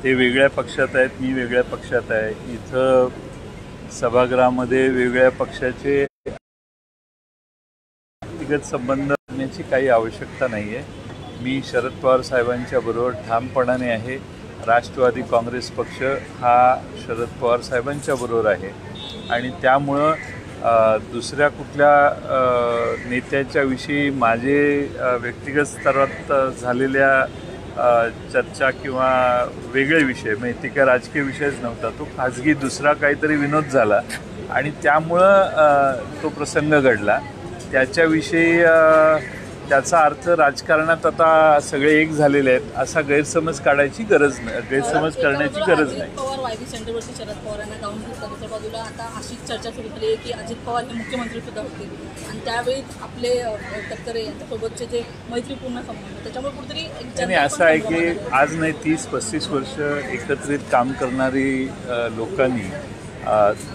ते वेगळ्या पक्षात आहेत, मी वेगळ्या पक्षात आहे. इथं सभागृहामध्ये वेगळ्या पक्षाचे व्यक्तिगत संबंध करण्याची काही आवश्यकता नाही आहे. मी शरद पवार साहेबांच्या बरोबर ठामपणाने आहे. राष्ट्रवादी काँग्रेस पक्ष हा शरद पवार साहेबांच्या बरोबर आहे आणि त्यामुळं दुसऱ्या कुठल्या नेत्याच्या विषयी माझे व्यक्तिगत स्तरात झालेल्या चर्चा किंवा वेगळे विषय म्हणजे ती काय राजकीय विषयच नव्हता, तो खाजगी दुसरा काहीतरी विनोद झाला आणि त्यामुळं तो प्रसंग घडला. त्याच्याविषयी त्याचा अर्थ राजकारणात आता सगळे एक झालेले आहेत असा गैरसमज काढायची गरज नाही, गैरसमज करण्याची गरज नाही. पवार वायबी सेंटरवरती शरद पवारांना जाऊन घेतलं, दुसऱ्या बाजूला आता अशीच चर्चा सुरू झाली आहे की अजित पवार हे मुख्यमंत्री सुद्धा होते आणि त्यावेळी आपले तटकरे यांच्यासोबतचे जे मैत्रीपूर्ण संबंध त्याच्यामुळे कुठेतरी आणि असं आहे की आज नाही 30-35 वर्ष एकत्रित काम करणारी लोकांनी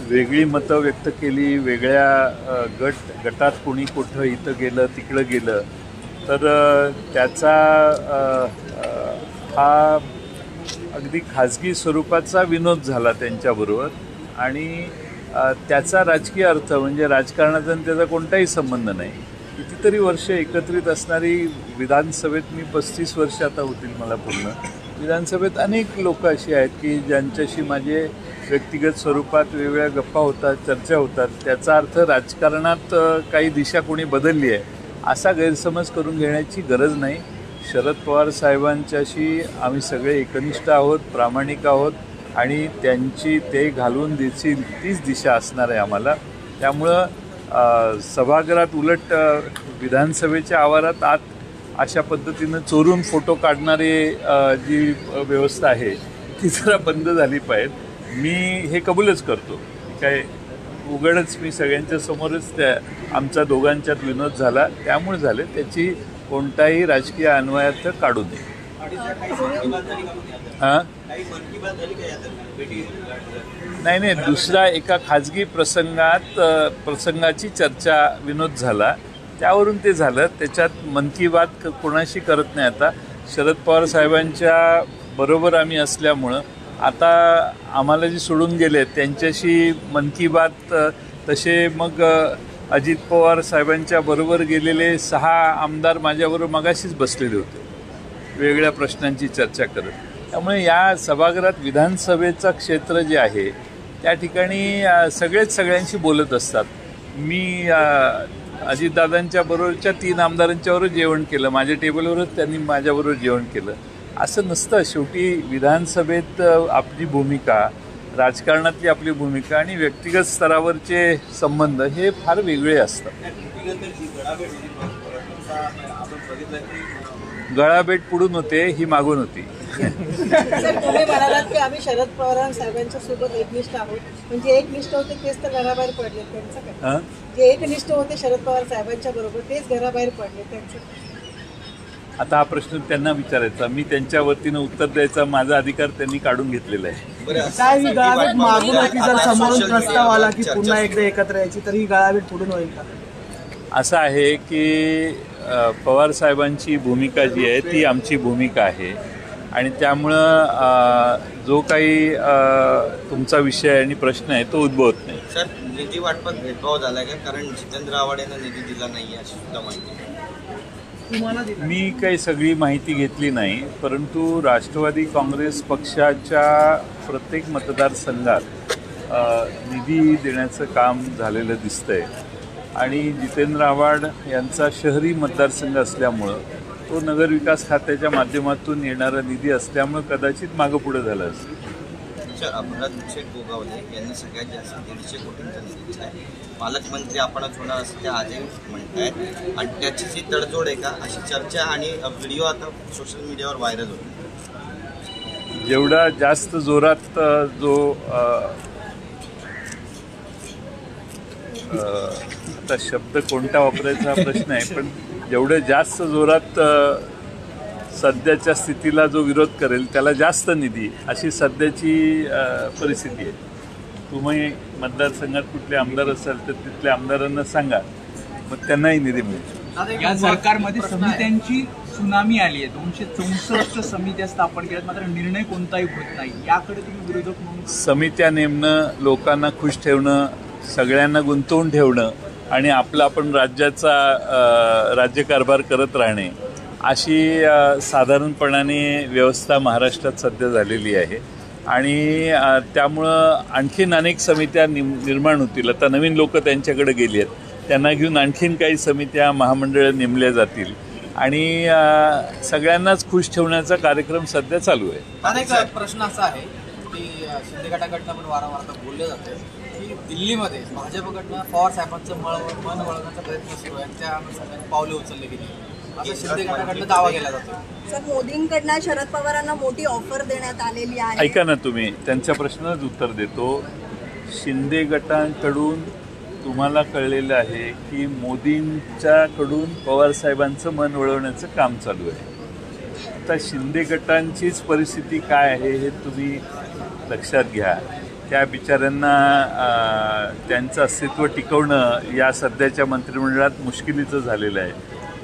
वेगळी मतं व्यक्त केली, वेगळ्या गटात कोणी कुठं इथं गेलं तिकडं गेलं तर त्याचा हा अगदी खाजगी स्वरूपाचा विनोद झाला त्यांच्याबरोबर आणि त्याचा राजकीय अर्थ म्हणजे राजकारणाचा त्याचा कोणताही संबंध नाही. कितीतरी वर्ष एकत्रित असणारी विधानसभेत मी 35 वर्ष आता होतील मला पूर्ण. विधानसभेत अनेक लोक अशी आहेत की ज्यांच्याशी माझे व्यक्तिगत स्वरूपात वेगवेगळ्या गप्पा होतात, चर्चा होतात. त्याचा अर्थ राजकारणात काही दिशा कोणी बदलली आहे असा गैरसमज करून घेण्याची गरज नाही. शरद पवार साहेबांच्याशी आम्ही सगळे एकनिष्ठ आहोत, प्रामाणिक आहोत आणि त्यांची ते घालून देतील तीच दिशा असणार आहे आम्हाला. त्यामुळं सभागृहात उलट विधानसभेच्या आवारात आत अशा पद्धतीनं चोरून फोटो काढणारे जी व्यवस्था आहे ती जरा बंद झाली पाहिजे. मी हे कबूलच करतो, काय उघडच मी सगळ्यांच्या समोरच त्या आमचा दोघांच्यात विनोद झाला त्यामुळे झाले, त्याची कोणताही राजकीय अन्वयार्थ काढू नये. हां नाही दुसरा एका खाजगी प्रसंगाची चर्चा विनोद झाला त्यावरून ते झालं. त्याच्यात मन की बात कोणाशी करत नाही. आता शरद पवार साहेबांच्या बरोबर आम्ही असल्यामुळं आता आम्हाला जे सोडून गेले त्यांच्याशी मन की बात तसे मग अजित पवार साहेबांच्या बरोबर गेलेले 6 आमदार माझ्याबरोबर मगाशीच बसलेले होते वेगळ्या प्रश्नांची चर्चा करत. त्यामुळे या सभागृहात विधानसभेचं क्षेत्र जे आहे त्या ठिकाणी सगळेच सगळ्यांशी बोलत असतात. मी अजितदादांच्या बरोबरच्या 3 आमदारांच्याबरोबर जेवण केलं, माझ्या टेबलवरच त्यांनी माझ्याबरोबर जेवण केलं असं नसतं. शेवटी विधानसभेत आपली भूमिका, राजकारणातली आपली भूमिका आणि व्यक्तिगत स्तरावरचे संबंध हे फार वेगळे असतात. गळाभेट पुढून होते ही मागून होती. तुम्ही म्हणालात की आम्ही शरद पवार साहेबांच्या सोबत एकनिष्ठ आहोत, म्हणजे एकनिष्ठ होते तेच तर घराबाहेर पडले, त्यांचं काय? जे एकनिष्ठ होते शरद पवार साहेबांच्या बरोबर तेच घराबाहेर पडले, त्यांचं? आता हा प्रश्न त्यांना विचारायचा, मी त्यांच्या वतीनं उत्तर द्यायचा माझा अधिकार त्यांनी काढून घेतलेला आहे. काय ही गळाभेट मागून होती? जर समोरून प्रस्ताव आला की पुन्हा एकदा एकत्र यायची तर ही गळाभेट पुढून होईल का? असं आहे की पवार साहेबांची भूमिका जी आहे ती आमची भूमिका आहे आणि त्यामुळं जो काही तुमचा विषय आणि प्रश्न आहे तो उद्भवत नाही. सर, निधी वाटपात भेदभाव झाला का? कारण जितेंद्र आव्हाड यांना निधी दिला नाही अशी सुद्धा माहिती. मी काही सगळी माहिती घेतली नाही, परंतु राष्ट्रवादी काँग्रेस पक्षाच्या प्रत्येक मतदारसंघात निधी देण्याचं काम झालेलं दिसतंय आणि जितेंद्र आव्हाड यांचा शहरी मतदारसंघ असल्यामुळं तो नगरविकास खात्याच्या माध्यमातून येणारा निधी असल्यामुळं कदाचित मागं पुढं झालं असेल. अपघात गोगावले यांनी सगळ्यात जास्त 150 कोटींचा निधी दिला आहे. पालकमंत्री आपणच होणार असं ते आजही म्हणतायत आणि त्याची जी तडजोड आहे का अशी चर्चा आणि व्हिडिओ आता सोशल मीडियावर व्हायरल होतो. जेवढा जास्त जोरात जो आता शब्द कोणता वापरायचा प्रश्न आहे, पण जेवढं जास्त जोरात सध्याच्या स्थितीला जो विरोध करेल त्याला जास्त निधी अशी सध्याची परिस्थिती आहे. तुम्ही मतदारसंघात कुठले आमदार असाल तर तिथल्या आमदारांना सांगा, मग त्यांनाही निधी मिळेल. या सरकारमध्ये समित्यांची सुनामी आली आहे, 264 समित्या स्थापन केल्यात, मात्र निर्णय कोणताही होत नाही. याकडे तुम्ही विरोधक म्हणून समित्या नेमणं, लोकांना खुश ठेवणं, सगळ्यांना गुंतवून ठेवणं आणि आपला आपण राज्याचा राज्यकारभार करत राहणे अशी साधारणपणाने व्यवस्था महाराष्ट्रात सध्या झालेली आहे. आणि त्यामुळं आणखीन अनेक समित्या निर्माण होतील. आता नवीन लोक त्यांच्याकडे गेली आहेत, त्यांना घेऊन आणखीन काही समित्या महामंडळं नेमल्या जातील आणि सगळ्यांनाच खुश ठेवण्याचा कार्यक्रम सध्या चालू आहे. अनेक प्रश्न असा आहे की शिंदे गटाकडनं पण वारंवार बोललं जातं की दिल्लीमध्ये भाजपकडनं पवार साहेबांचं मन वळवण्याचा प्रयत्न सुरू आहे, त्या अनुषंगाने पावले उचलले गेली असं शिंदे गटाकडनं दावा केला जातो. सर, मोदींकडनं शरद पवारांना मोठी ऑफर देण्यात आलेली आहे. ऐका ना तुम्ही, त्यांच्या प्रश्नाचं उत्तर देतो. शिंदे गटांकडून तुम्हाला कळलेलं आहे की मोदींच्याकडून पवारसाहेबांचं मन वळवण्याचं काम चालू आहे. आता शिंदे गटांचीच परिस्थिती काय आहे हे तुम्ही लक्षात घ्या. त्या बिचाऱ्यांना त्यांचं अस्तित्व टिकवणं या सध्याच्या मंत्रिमंडळात मुश्किलीचं झालेलं आहे.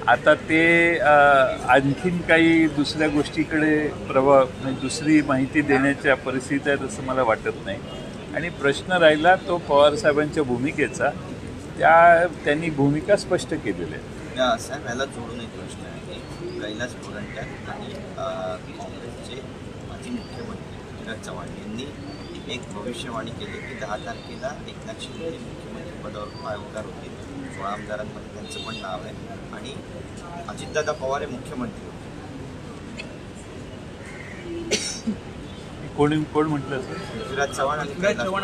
आता ते आणखीन काही दुसऱ्या गोष्टीकडे म्हणजे दुसरी माहिती देण्याच्या परिस्थितीत आहेत असं मला वाटत नाही. आणि प्रश्न राहिला तो पवारसाहेबांच्या भूमिकेचा, त्यांनी भूमिका स्पष्ट केलेली आहे. साहेब, याला जोडून एक प्रश्न आहे. कैलास गोरंट्याल आणि काँग्रेसचे माजी मुख्यमंत्री पृथ्वीराज चव्हाण यांनी एक भविष्यवाणी केली की 10 तारखेला एकनाथ शिंदे मुख्यमंत्री पदावर पायउतार होतील. 16 आमदारांमध्ये त्यांचं पण नाव आहे आणि अजितदादा पवार हे मुख्यमंत्री होते. कोण म्हटलं सर? पृथ्वीराज चव्हाण आणि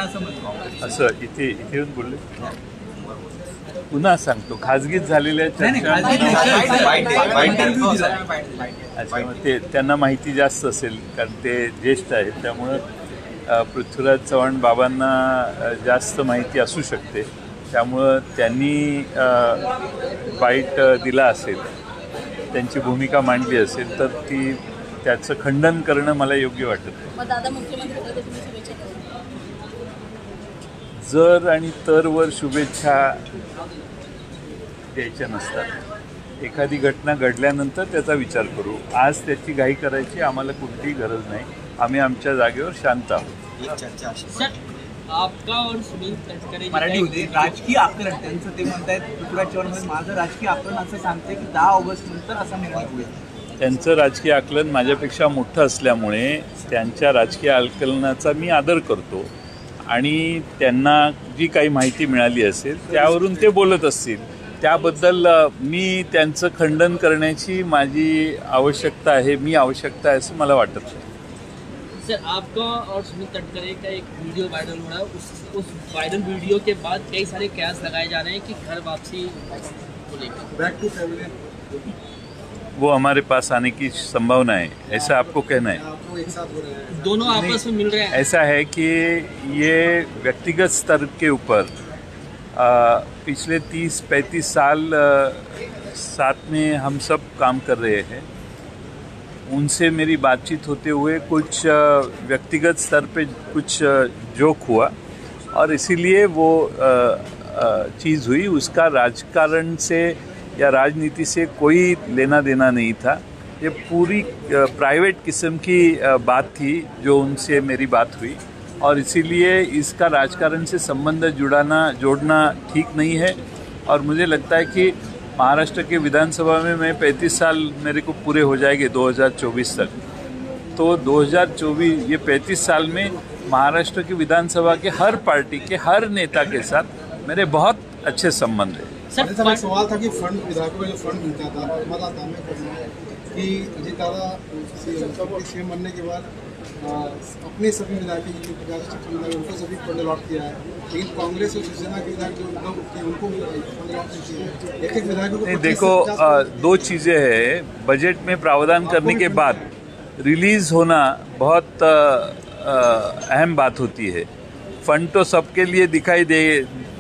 असं असं इथे येऊन बोलले. पुन्हा सांगतो, खाजगीत झालेल्या चर्चा. अच्छा, मग ते त्यांना माहिती जास्त असेल कारण ते ज्येष्ठ आहेत, त्यामुळं पृथ्वीराज चव्हाण बाबांना जास्त माहिती असू शकते. त्यामुळं त्यांनी बाईट दिला असेल, त्यांची भूमिका मांडली असेल तर त्याचं खंडन करणं मला योग्य वाटत नाही. मग दादा मुख्यमंत्री तुम्ही शुभेच्छा करा. जर आणि तरवर शुभेच्छा द्यायच्या नसतात. एखादी घटना घडल्यानंतर त्याचा विचार करू. आज त्याची घाई करायची आम्हाला कुठलीही गरज नाही. आम्ही आमच्या जागेवर शांत आहोत. एक चर्चा अशी आपका और सुनील तटकरे मराठी होते राजकीय आकलन, त्यांचं ते म्हणतायत पृथ्वीराज चव्हाण माझं राजकीय आकलन असं सांगते की 10 ऑगस्ट नंतर असा निर्णय होईल. त्यांचं राजकीय आकलन माझ्यापेक्षा मोठं असल्यामुळे त्यांच्या राजकीय आकलनाचा मी आदर करतो आणि त्यांना जी काही माहिती मिळाली असेल त्यावरून ते बोलत असतील. त्याबद्दल मी त्यांचं खंडन करण्याची माझी आवश्यकता आहे, असं मला वाटत नाही. सर, आपका और सुनील तटकरे का एक वीडियो वायरल हो रहा है. उस वायरल वीडियो के बाद कई सारे कयास लगाए जा रहे हैं कि घर वापसी को लेकर बॅक टू फॅमिली वो हमारे पास आने की संभावना है, ऐसा आपको कहना है? दोनों आपस में मिल रहे हैं. ऐसा है कि ये व्यक्तिगत स्तर के ऊपर पिछले 30-35 साल साथ में हम सब काम कर रहे हैं. उनसे मेरी बातचीत होते हुए कुछ व्यक्तिगत स्तर पे कुछ जोक हुआ और इसीलिए वो चीज़ हुई. उसका राजकारण से या राजनीति से कोई लेना देना नहीं था. ये पूरी प्राइवेट किस्म की बात थी जो उनसे मेरी बात हुई और इसीलिए इसका राजकारण से संबंध जोड़ना ठीक नहीं है. और मुझे लगता है कि महाराष्ट्र के विधानसभा में मैं 35 साल मेरे को पूरे हो जाएंगे 2024 तक. तो 2024 ये 35 साल में महाराष्ट्र की विधानसभा के हर पार्टी के हर नेता के साथ मेरे बहुत अच्छे संबंध हैं. सर, एक सवाल था कि फंड विधायकों का जो फंड मिलता था मत आता मैं कहूँगा कि अजीत दादा सीएम बनने के बाद अपने सभी विधायकों जो 50 फंड है उनको सभी फंड अलॉट किया है, लेकिन कांग्रेस और शिवसेना के विधायक जो लोग थे उनको भी फंड अलॉट नहीं किया. एक विधायकों को देखो, दो चीज़ें हैं. बजट में प्रावधान करने के बाद रिलीज़ होना बहुत अहम बात होती है. फंड तो सबके लिए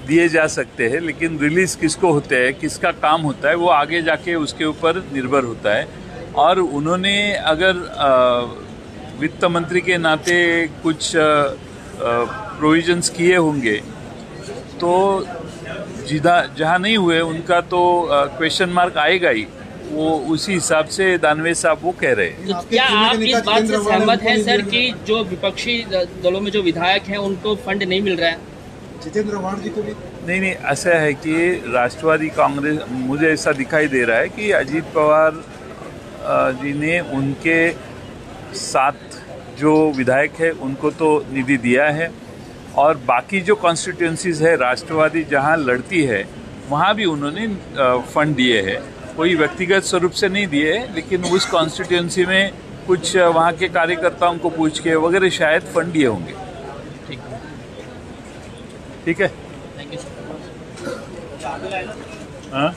दिए जा सकते हैं, लेकिन रिलीज़ किसको होते हैं, किसका काम होता है, वो आगे जाके उसके ऊपर निर्भर होता है. और उन्होंने अगर वित्त मंत्री के नाते कुछ प्रोविजंस किए होंगे तो जहाँ नहीं हुए उनका तो क्वेश्चन मार्क आएगा ही. वो उसी हिसाब से दानवे साहब वो कह रहे हैं। लेकिन आपके क्या कहने आप का इस निकाह बात से जितेंद्र सहमत अवार्ड हैं उनको सर नहीं कि जो विपक्षी दलों में जो विधायक हैं उनको फंड नहीं मिल रहा है? जितेंद्र अवार्ड जी को भी नहीं, ऐसा है कि राष्ट्रवादी कांग्रेस, मुझे ऐसा दिखाई दे रहा है कि अजीत पवार जी ने उनके साथ जो विधायक है उनको तो निधि दिया है, और बाकी जो कॉन्स्टिट्यूंसीज है राष्ट्रवादी जहां लड़ती है वहां भी उन्होंने फंड दिए हैं। कोई व्यक्तिगत स्वरूप से नहीं दिए, लेकिन उस कॉन्स्टिट्यूंसी में कुछ वहां के कार्यकर्ताओं को पूछ के वगैरह शायद फंड दिए होंगे। ठीक है, थैंक यू सर। हाँ।